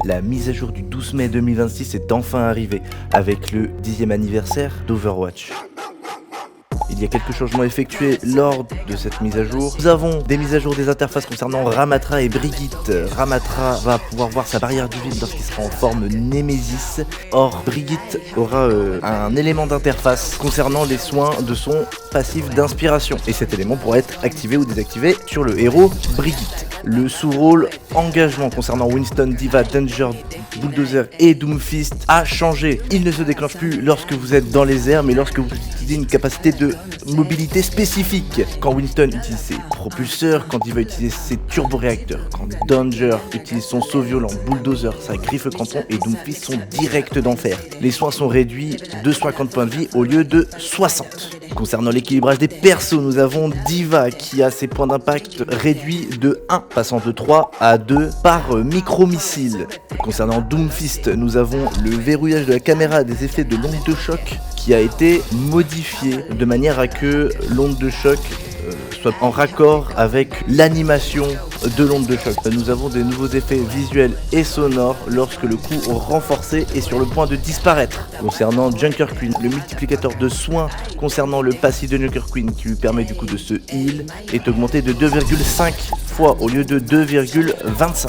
La mise à jour du 12 mai 2026 est enfin arrivée avec le 10e anniversaire d'Overwatch. Il y a quelques changements effectués lors de cette mise à jour. Nous avons des mises à jour des interfaces concernant Ramattra et Brigitte. Ramattra va pouvoir voir sa barrière du vide lorsqu'il sera en forme Nemesis. Or, Brigitte aura un élément d'interface concernant les soins de son passif d'inspiration. Et cet élément pourra être activé ou désactivé sur le héros Brigitte. Le sous-rôle engagement concernant Winston, D.Va, Danger, Bulldozer et Doomfist a changé. Il ne se déclenche plus lorsque vous êtes dans les airs, mais lorsque vous utilisez une capacité de mobilité spécifique. Quand Winston utilise ses propulseurs, quand D.Va utilise ses turboréacteurs, quand Danger utilise son saut violent, Bulldozer, sa griffe crampon et Doomfist sont directs d'enfer. Les soins sont réduits de 50 points de vie au lieu de 60. Concernant l'équilibrage des persos, nous avons D.Va qui a ses points d'impact réduits de 1, passant de 3 à 2 par micro-missile. Concernant Doomfist, nous avons le verrouillage de la caméra des effets de l'onde de choc qui a été modifié de manière à que l'onde de choc soit en raccord avec l'animation de l'onde de choc. Nous avons des nouveaux effets visuels et sonores lorsque le coup renforcé est sur le point de disparaître. Concernant Junker Queen, le multiplicateur de soins concernant le passif de Junker Queen qui lui permet du coup de se heal est augmenté de 2,5 fois au lieu de 2,25.